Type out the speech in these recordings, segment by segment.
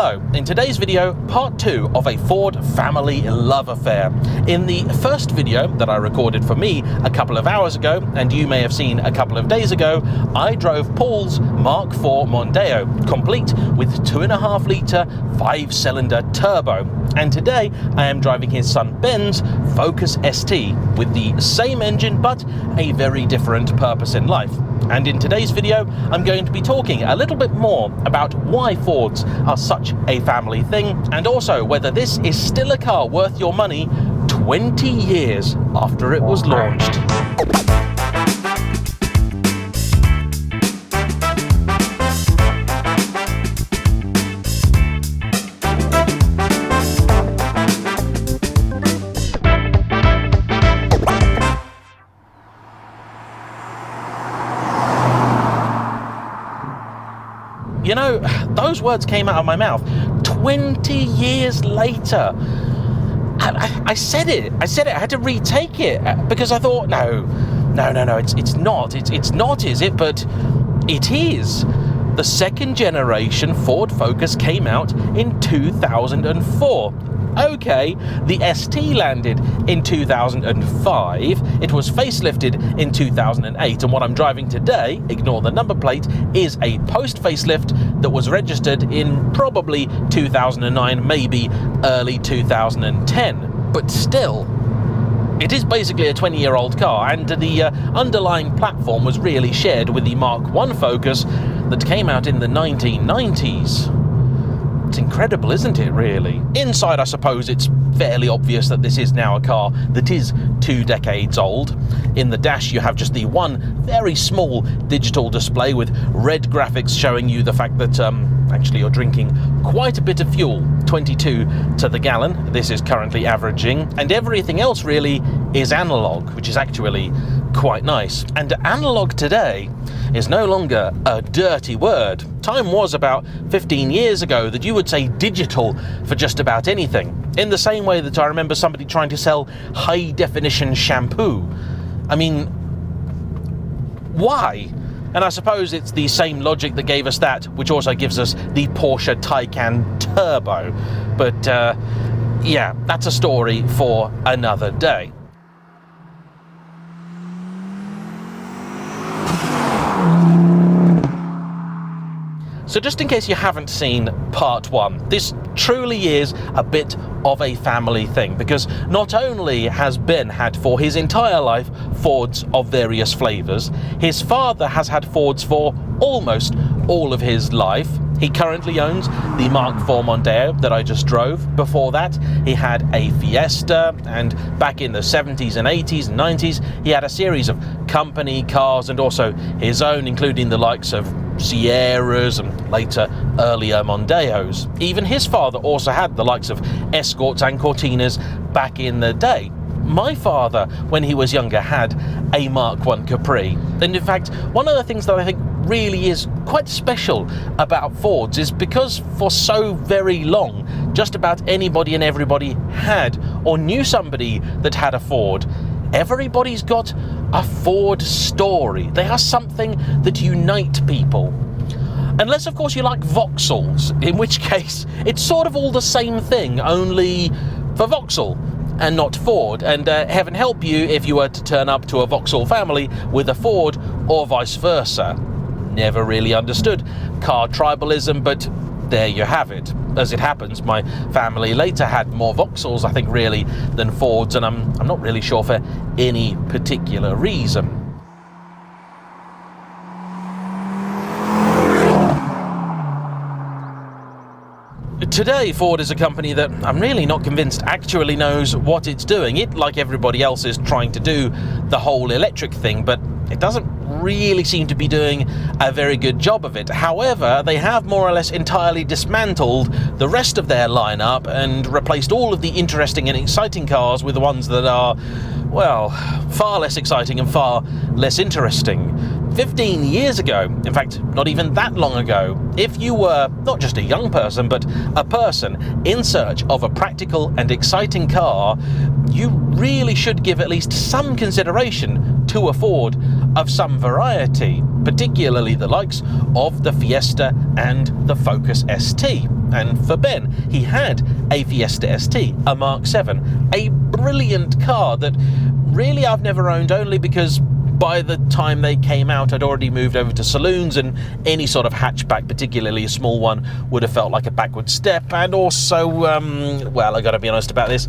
Hello, in today's video, part 2 of a Ford family love affair. In the first video that I recorded for me a couple of hours ago, and you may have seen a couple of days ago, I drove Paul's Mark IV Mondeo, complete with 2.5 litre 5-cylinder turbo. And today I am driving his son Ben's Focus ST with the same engine but a very different purpose in life. And in today's video, I'm going to be talking a little bit more about why Fords are such a family thing, and also whether this is still a car worth your money 20 years after it was launched. You know, those words came out of my mouth 20 years later. I said it. I had to retake it because I thought, no, it's not, is it? But it is. The second generation Ford Focus came out in 2004. Okay, the ST landed in 2005, it was facelifted in 2008, and what I'm driving today, ignore the number plate, is a post-facelift that was registered in probably 2009, maybe early 2010. But still, it is basically a 20-year-old car, and the underlying platform was really shared with the Mark I Focus that came out in the 1990s. It's incredible, isn't it, really? Inside, I suppose it's fairly obvious that this is now a car that is 2 decades old. In the dash, you have just the one very small digital display with red graphics showing you the fact that actually you're drinking quite a bit of fuel, 22 to the gallon. This is currently averaging, and everything else really is analog, which is actually quite nice. And analog today is no longer a dirty word. Time was about 15 years ago that you would say digital for just about anything. In the same way that I remember somebody trying to sell high definition shampoo. I mean, why? And I suppose it's the same logic that gave us that, which also gives us the Porsche Taycan Turbo. But yeah, that's a story for another day. So just in case you haven't seen part 1, this truly is a bit of a family thing, because not only has Ben had for his entire life Fords of various flavours, his father has had Fords for almost all of his life. He currently owns the Mark IV Mondeo that I just drove. Before that, he had a Fiesta, and back in the 70s and 80s and 90s, he had a series of company cars and also his own, including the likes of Sierras and later earlier Mondeos. Even his father also had the likes of Escorts and Cortinas back in the day. My father, when he was younger, had a Mark I Capri. And in fact, one of the things that I think really is quite special about Fords is because for so very long, just about anybody and everybody had or knew somebody that had a Ford. Everybody's got a Ford story. They are something that unite people. Unless, of course, you like Vauxhalls, in which case it's sort of all the same thing, only for Vauxhall and not Ford. And heaven help you if you were to turn up to a Vauxhall family with a Ford or vice versa. Never really understood car tribalism, but there you have it. As it happens, my family later had more Vauxhalls, I think, really, than Fords, and I'm not really sure for any particular reason. Today, Ford is a company that I'm really not convinced actually knows what it's doing. It, like everybody else, is trying to do the whole electric thing, but it doesn't really seem to be doing a very good job of it. However, they have more or less entirely dismantled the rest of their lineup and replaced all of the interesting and exciting cars with the ones that are, well, far less exciting and far less interesting. 15 years ago, in fact, not even that long ago, if you were not just a young person, but a person in search of a practical and exciting car, you really should give at least some consideration to a Ford of some variety, particularly the likes of the Fiesta and the Focus ST. And for Ben, he had a Fiesta ST, a Mark 7, a brilliant car that really I've never owned, only because by the time they came out, I'd already moved over to saloons, and any sort of hatchback, particularly a small one, would have felt like a backward step. And also, well, I gotta be honest about this,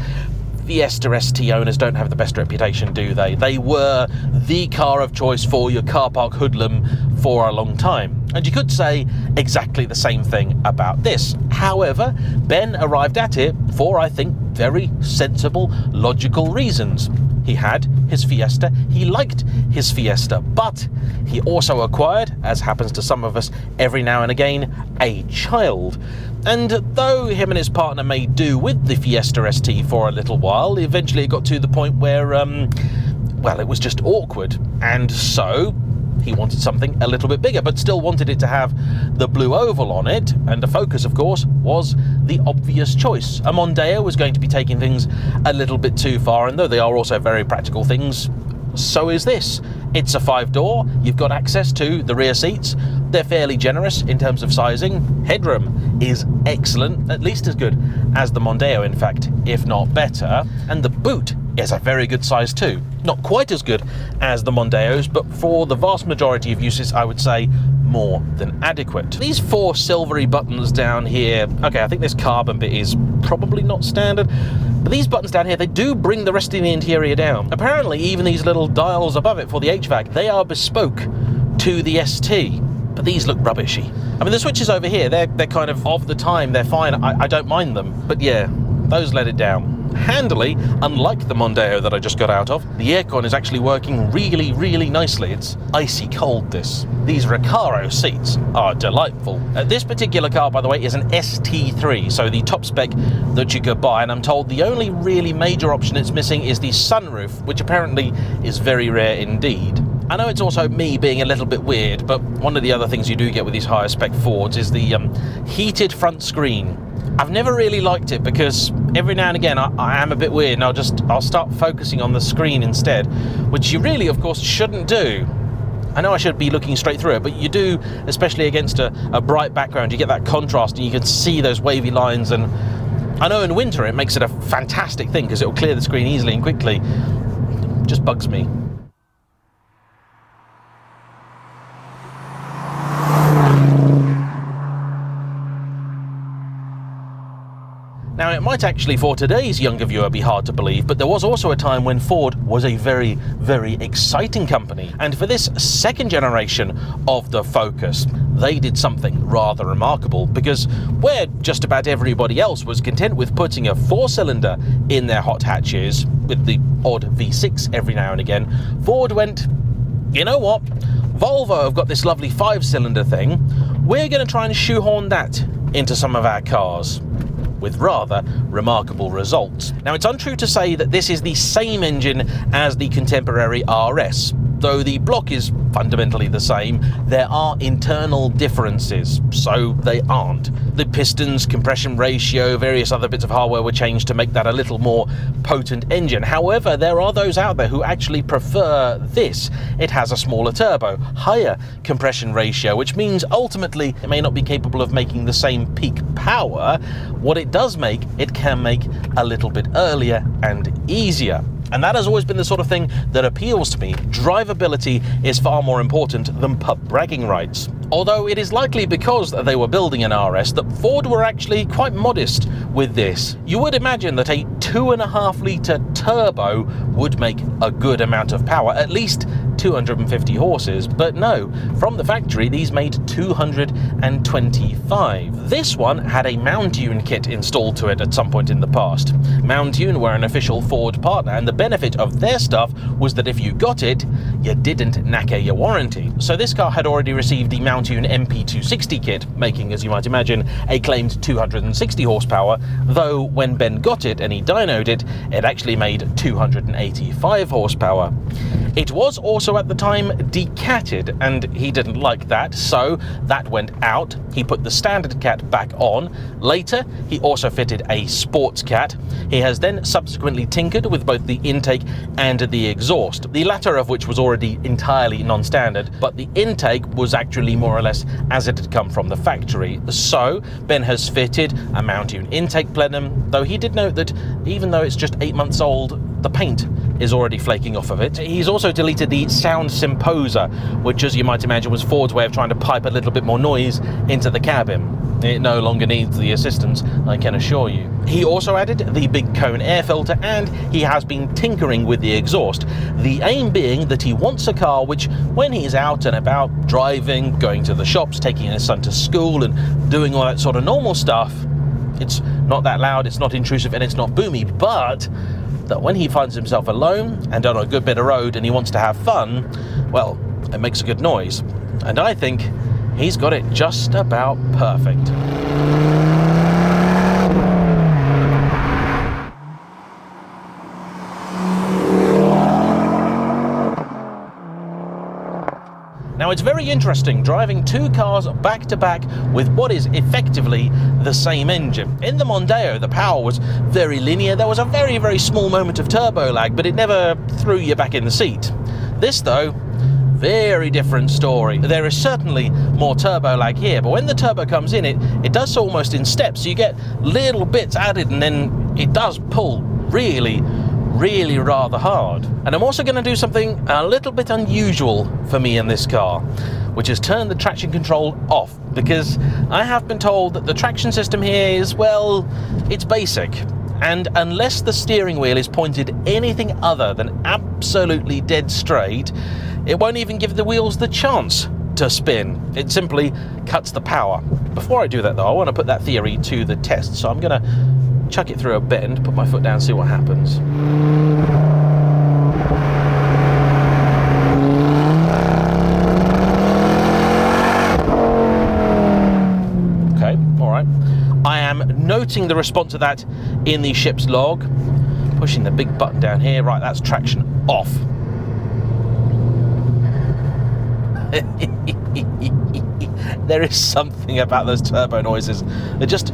Fiesta ST owners don't have the best reputation, do they? They were the car of choice for your car park hoodlum for a long time. And you could say exactly the same thing about this. However, Ben arrived at it for, I think, very sensible, logical reasons. He had his Fiesta, he liked his Fiesta, but he also acquired, as happens to some of us every now and again, a child. And though him and his partner made do with the Fiesta ST for a little while, eventually it got to the point where, well, it was just awkward. And so he wanted something a little bit bigger, but still wanted it to have the blue oval on it, and the Focus, of course, was the obvious choice. A Mondeo was going to be taking things a little bit too far, and though they are also very practical things, so is this. It's a 5-door, you've got access to the rear seats, they're fairly generous in terms of sizing, headroom is excellent, at least as good as the Mondeo in fact, if not better, and the boot is a very good size too. Not quite as good as the Mondeos, but for the vast majority of uses, I would say more than adequate. These 4 silvery buttons down here, okay, I think this carbon bit is probably not standard, but these buttons down here, they do bring the rest of the interior down. Apparently, even these little dials above it for the HVAC, they are bespoke to the ST, but these look rubbishy. I mean, the switches over here, they're kind of the time, they're fine, I don't mind them, but yeah, those let it down. Handily, unlike the Mondeo that I just got out of, the aircon is actually working really, really nicely. It's icy cold, this. These Recaro seats are delightful. This particular car, by the way, is an ST3, so the top spec that you could buy, and I'm told the only really major option it's missing is the sunroof, which apparently is very rare indeed. I know it's also me being a little bit weird, but one of the other things you do get with these higher spec Fords is the heated front screen. I've never really liked it because every now and again I am a bit weird and I'll start focusing on the screen instead, which you really, of course, shouldn't do. I know I should be looking straight through it, but you do, especially against a bright background, you get that contrast and you can see those wavy lines, and I know in winter it makes it a fantastic thing because it will clear the screen easily and quickly. It just bugs me. Now, it might actually, for today's younger viewer, be hard to believe, but there was also a time when Ford was a very, very exciting company. And for this second generation of the Focus, they did something rather remarkable, because where just about everybody else was content with putting a 4-cylinder in their hot hatches, with the odd V6 every now and again, Ford went, you know what, Volvo have got this lovely 5-cylinder thing, we're going to try and shoehorn that into some of our cars, with rather remarkable results. Now, it's untrue to say that this is the same engine as the contemporary RS. Though the block is fundamentally the same, there are internal differences, so they aren't. The pistons, compression ratio, various other bits of hardware were changed to make that a little more potent engine. However, there are those out there who actually prefer this. It has a smaller turbo, higher compression ratio, which means ultimately it may not be capable of making the same peak power. What it does make, it can make a little bit earlier and easier. And that has always been the sort of thing that appeals to me. Drivability is far more important than pub bragging rights. Although it is likely because they were building an RS that Ford were actually quite modest with this. You would imagine that a 2.5-litre turbo would make a good amount of power, at least 250 horses, but no, from the factory these made 225. This one had a Mountune kit installed to it at some point in the past. Mountune were an official Ford partner, and the benefit of their stuff was that if you got it, you didn't knacker your warranty. So this car had already received the Mountune MP260 kit, making, as you might imagine, a claimed 260 horsepower, though when Ben got it and he dynoed it, it actually made 285 horsepower. It was also at the time decatted, and he didn't like that, so that went out. He put the standard cat back on. Later, he also fitted a sports cat. He has then subsequently tinkered with both the intake and the exhaust, the latter of which was already entirely non-standard, but the intake was actually more or less as it had come from the factory. So Ben has fitted a mount-tune intake plenum, though he did note that even though it's just 8 months old, the paint is already flaking off of it. He's also deleted the sound symposer, which, as you might imagine, was Ford's way of trying to pipe a little bit more noise into the cabin. It no longer needs the assistance, I can assure you. He also added the big cone air filter, and he has been tinkering with the exhaust. The aim being that he wants a car which, when he's out and about, driving, going to the shops, taking his son to school and doing all that sort of normal stuff, it's not that loud, it's not intrusive, and it's not boomy, but that when he finds himself alone and on a good bit of road and he wants to have fun, well, it makes a good noise. And I think he's got it just about perfect. Now, it's very interesting driving two cars back to back with what is effectively the same engine. In the Mondeo, the power was very linear. There was a very, very small moment of turbo lag, but it never threw you back in the seat. This, though, very different story. There is certainly more turbo lag here, but when the turbo comes in, it does so almost in steps. So you get little bits added, and then it does pull really rather hard. And I'm also going to do something a little bit unusual for me in this car, which is turn the traction control off, because I have been told that the traction system here is, well, it's basic, and unless the steering wheel is pointed anything other than absolutely dead straight, it won't even give the wheels the chance to spin. It simply cuts the power. Before I do that though, I want to put that theory to the test, so I'm going to chuck it through a bend, put my foot down, see what happens. Okay, all right. I am noting the response to that in the ship's log. Pushing the big button down here. Right, that's traction off. There is something about those turbo noises that just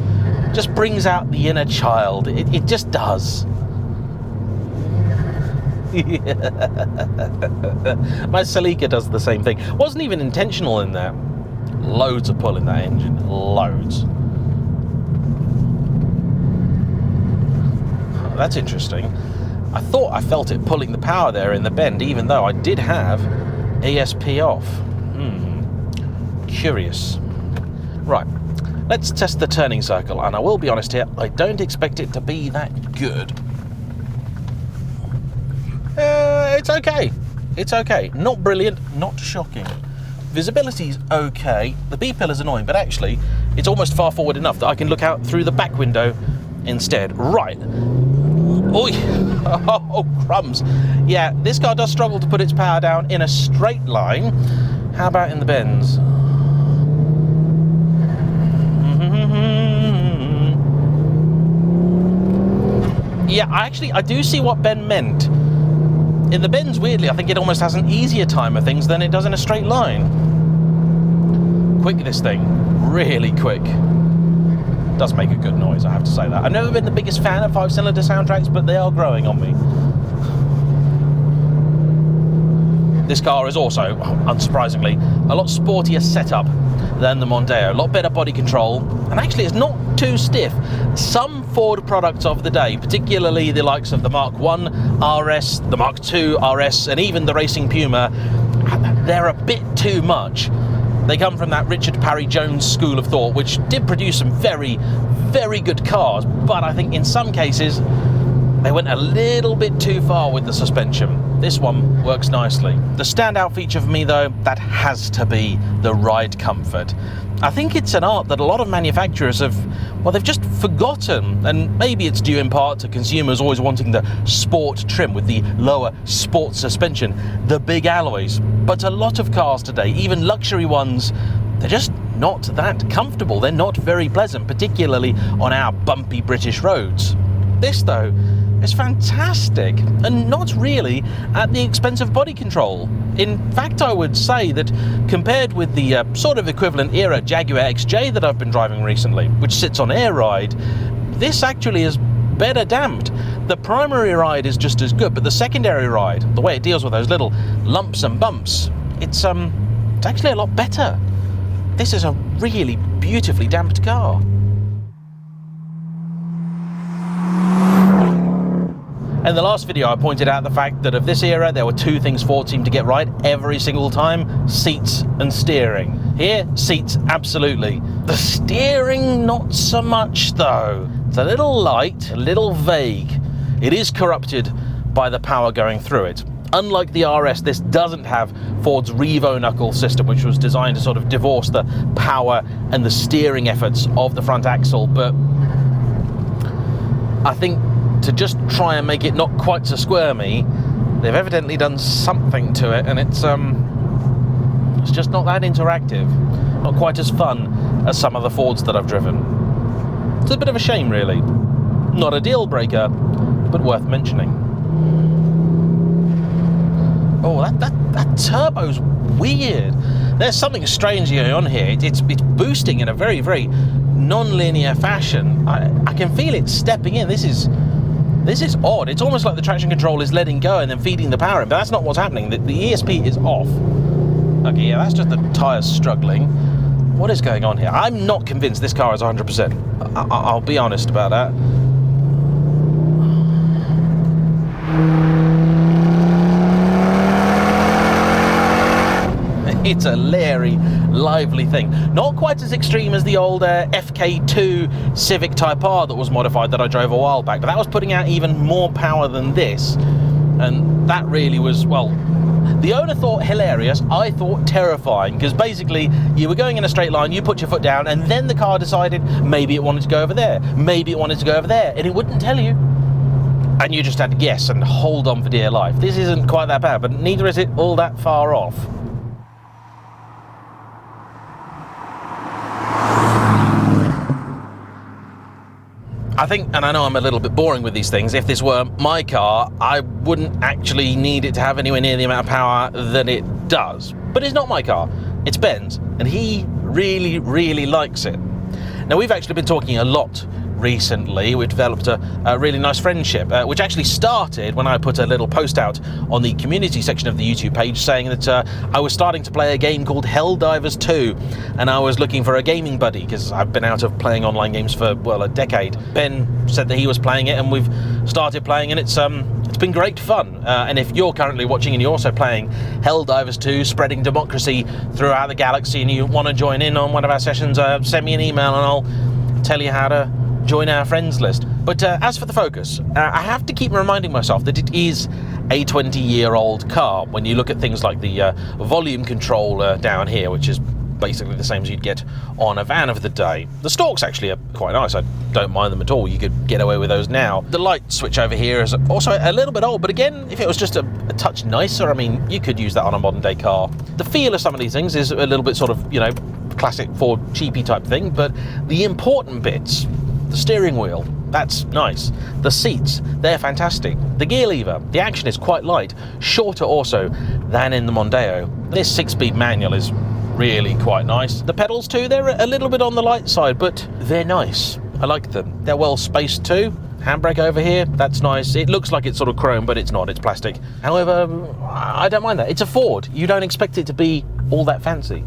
brings out the inner child. It just does. My Celica does the same thing. Wasn't even intentional in there. Loads of pull in that engine. Loads. Oh, that's interesting. I thought I felt it pulling the power there in the bend, even though I did have ESP off. Curious. Right. Let's test the turning circle, and I will be honest here, I don't expect it to be that good. It's okay. It's okay. Not brilliant, not shocking. Visibility's okay. The B-pillar's annoying, but actually, it's almost far forward enough that I can look out through the back window instead. Right. Oi! Oh, crumbs. Yeah, this car does struggle to put its power down in a straight line. How about in the bends? Yeah, I do see what Ben meant. In the bends, weirdly, I think it almost has an easier time of things than it does in a straight line. Quick, this thing. Really quick. Does make a good noise, I have to say that. I've never been the biggest fan of 5-cylinder soundtracks, but they are growing on me. This car is also, unsurprisingly, a lot sportier setup than the Mondeo. A lot better body control, and actually it's not too stiff. Some Ford products of the day, particularly the likes of the Mark 1 RS, the Mark 2 RS, and even the Racing Puma, they're a bit too much. They come from that Richard Parry Jones school of thought, which did produce some very, very good cars, but I think in some cases they went a little bit too far with the suspension. This one works nicely. The standout feature for me though, that has to be the ride comfort. I think it's an art that a lot of manufacturers have, well, they've just forgotten, and maybe it's due in part to consumers always wanting the sport trim with the lower sport suspension, the big alloys. But a lot of cars today, even luxury ones, they're just not that comfortable. They're not very pleasant, particularly on our bumpy British roads. This though, It's fantastic, and not really at the expense of body control. In fact, I would say that compared with the sort of equivalent era Jaguar XJ that I've been driving recently, which sits on air ride, this actually is better damped. The primary ride is just as good, but the secondary ride, the way it deals with those little lumps and bumps, it's actually a lot better. This is a really beautifully damped car. In the last video I pointed out the fact that of this era there were two things Ford seemed to get right every single time: seats and steering. Here, seats absolutely. The steering not so much though. It's a little light, a little vague. It is corrupted by the power going through it. Unlike the RS, this doesn't have Ford's Revo knuckle system, which was designed to sort of divorce the power and the steering efforts of the front axle, but I think to just try and make it not quite so squirmy, they've evidently done something to it, and it's just not that interactive, not quite as fun as some of the Fords that I've driven. It's a bit of a shame, really. Not a deal breaker, but worth mentioning. Oh, that turbo's weird. There's something strange going on here. It's boosting in a very, very non-linear fashion. I can feel it stepping in. This is odd. It's almost like the traction control is letting go and then feeding the power in, but that's not what's happening. The ESP is off. Okay, yeah, that's just the tyres struggling. What is going on here? I'm not convinced this car is 100%. I'll be honest about that. It's a leery, lively thing. Not quite as extreme as the old FK2 Civic Type R that was modified that I drove a while back, but that was putting out even more power than this. And that really was, well, the owner thought hilarious, I thought terrifying, because basically you were going in a straight line, you put your foot down, and then the car decided maybe it wanted to go over there, maybe it wanted to go over there, and it wouldn't tell you. And you just had to guess and hold on for dear life. This isn't quite that bad, but neither is it all that far off. I think, and I know I'm a little bit boring with these things, if this were my car, I wouldn't actually need it to have anywhere near the amount of power that it does. But it's not my car, it's Ben's, and he really, really likes it. Now, we've actually been talking a lot recently. We've developed a really nice friendship, which actually started when I put a little post out on the community section of the YouTube page saying that I was starting to play a game called Helldivers 2, and I was looking for a gaming buddy because I've been out of playing online games for, well, a decade. Ben said that he was playing it, and we've started playing, and it's been great fun. And if you're currently watching and you're also playing Helldivers 2, spreading democracy throughout the galaxy, and you want to join in on one of our sessions, send me an email and I'll tell you how to join our friends list. But as for the Focus, I have to keep reminding myself that it is a 20-year-old car when you look at things like the volume control down here, which is basically the same as you'd get on a van of the day. The stalks actually are quite nice. I don't mind them at all. You could get away with those now. The light switch over here is also a little bit old, but again, if it was just a touch nicer, I mean, you could use that on a modern day car. The feel of some of these things is a little bit sort of, you know, classic Ford cheapy type thing, but the important bits, the steering wheel, that's nice. The seats, they're fantastic. The gear lever, the action is quite light, shorter also than in the Mondeo. This 6-speed manual is really quite nice. The pedals too, they're a little bit on the light side, but they're nice. I like them. They're well spaced too. Handbrake over here, that's nice. It looks like it's sort of chrome, but it's not, it's plastic. However, I don't mind that. It's a Ford. You don't expect it to be all that fancy.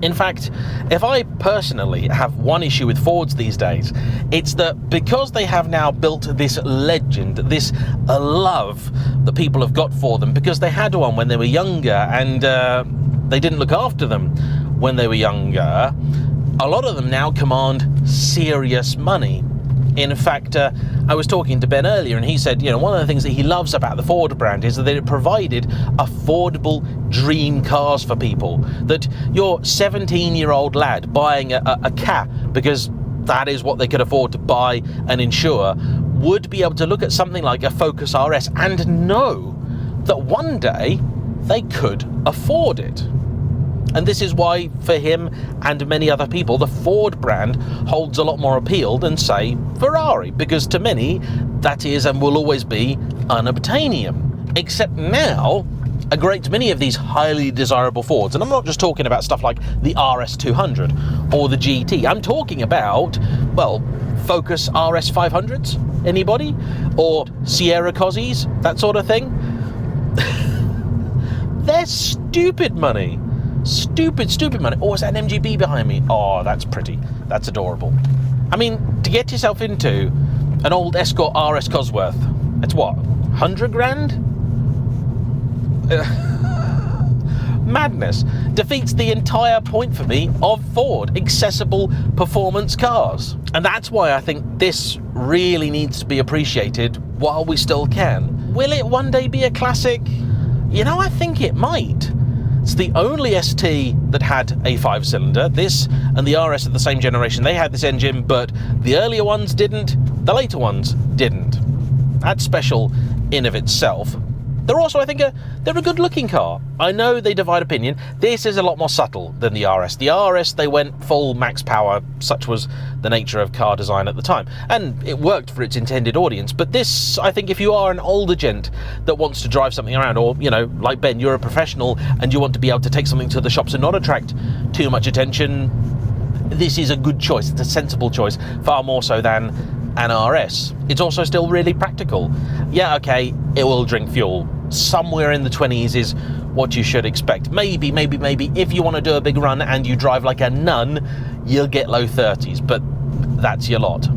In fact, if I personally have one issue with Fords these days, it's that because they have now built this legend, this love that people have got for them, because they had one when they were younger and they didn't look after them when they were younger, a lot of them now command serious money. In fact, I was talking to Ben earlier and he said, you know, one of the things that he loves about the Ford brand is that it provided affordable dream cars for people. That your 17-year-old lad buying a cat because that is what they could afford to buy and insure would be able to look at something like a Focus RS and know that one day they could afford it. And this is why, for him and many other people, the Ford brand holds a lot more appeal than, say, Ferrari, because to many, that is and will always be unobtainium. Except now, a great many of these highly desirable Fords, and I'm not just talking about stuff like the RS200 or the GT, I'm talking about, well, Focus RS 500s, anybody? Or Sierra Cozzies, that sort of thing? They're stupid money. Stupid money. Oh, is that an MGB behind me? Oh, that's pretty. That's adorable. I mean, to get yourself into an old Escort RS Cosworth, it's what, 100 grand? Madness. Defeats the entire point for me of Ford, accessible performance cars. And that's why I think this really needs to be appreciated while we still can. Will it one day be a classic? You know, I think it might. It's the only ST that had a 5-cylinder. This and the RS of the same generation, they had this engine, but the earlier ones didn't, the later ones didn't. That's special in of itself. They're also, I think, they're a good-looking car. I know they divide opinion. This is a lot more subtle than the RS. The RS, they went full max power, such was the nature of car design at the time. And it worked for its intended audience. But this, I think, if you are an older gent that wants to drive something around, or, you know, like Ben, you're a professional and you want to be able to take something to the shops and not attract too much attention, this is a good choice. It's a sensible choice, far more so than an RS. It's also still really practical. Yeah, okay, it will drink fuel. Somewhere in the 20s is what you should expect. Maybe, if you want to do a big run and you drive like a nun, you'll get low 30s, but that's your lot.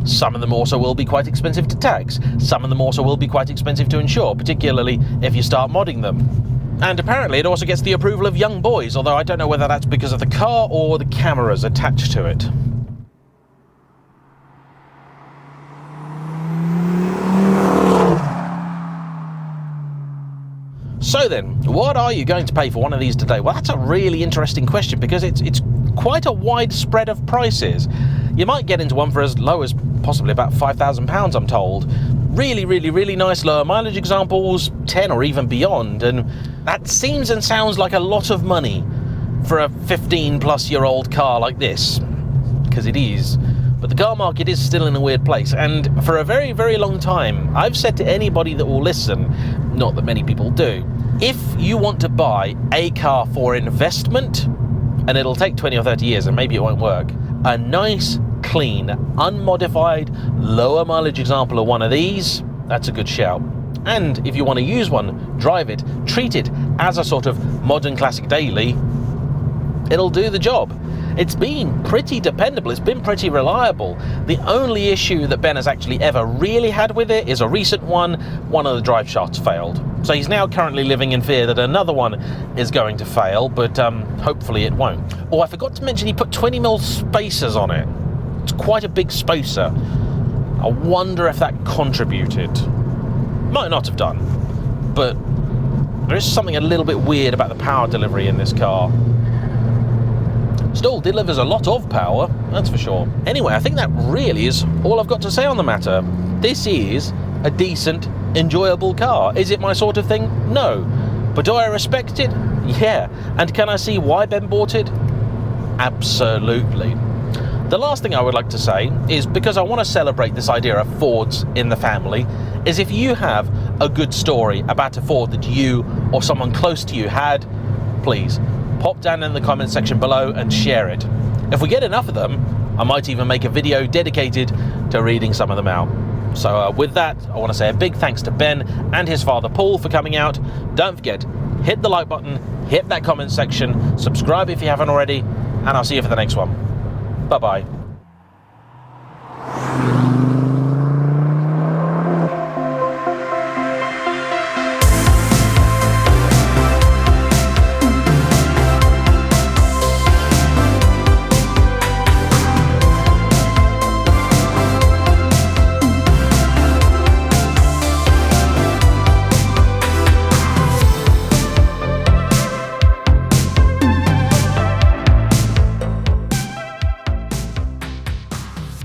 Some of them also will be quite expensive to tax. Some of them also will be quite expensive to insure, particularly if you start modding them. And apparently it also gets the approval of young boys, although I don't know whether that's because of the car or the cameras attached to it. So then, what are you going to pay for one of these today? Well, that's a really interesting question, because it's quite a wide spread of prices. You might get into one for as low as possibly about £5,000, I'm told. Really nice lower mileage examples, 10 or even beyond, and that seems and sounds like a lot of money for a 15-plus-year-old car like this, because it is. But the car market is still in a weird place, and for a very long time, I've said to anybody that will listen, not that many people do, if you want to buy a car for investment, and it'll take 20 or 30 years and maybe it won't work, a nice, clean, unmodified, lower mileage example of one of these, that's a good shout. And if you want to use one, drive it, treat it as a sort of modern classic daily, it'll do the job. It's been pretty dependable, it's been pretty reliable. The only issue that Ben has actually ever really had with it is a recent one of the drive shafts failed. So he's now currently living in fear that another one is going to fail, but hopefully it won't. Oh, I forgot to mention he put 20mm spacers on it. It's quite a big spacer. I wonder if that contributed. Might not have done, but there is something a little bit weird about the power delivery in this car. Still delivers a lot of power, that's for sure. Anyway, I think that really is all I've got to say on the matter. This is a decent, enjoyable car. Is it my sort of thing? No. But do I respect it? Yeah. And can I see why Ben bought it? Absolutely. The last thing I would like to say is, because I want to celebrate this idea of Fords in the family, is if you have a good story about a Ford that you or someone close to you had, please pop down in the comment section below and share it. If we get enough of them, I might even make a video dedicated to reading some of them out. So with that, I want to say a big thanks to Ben and his father Paul for coming out. Don't forget, hit the like button, hit that comment section, subscribe if you haven't already, and I'll see you for the next one. Bye-bye.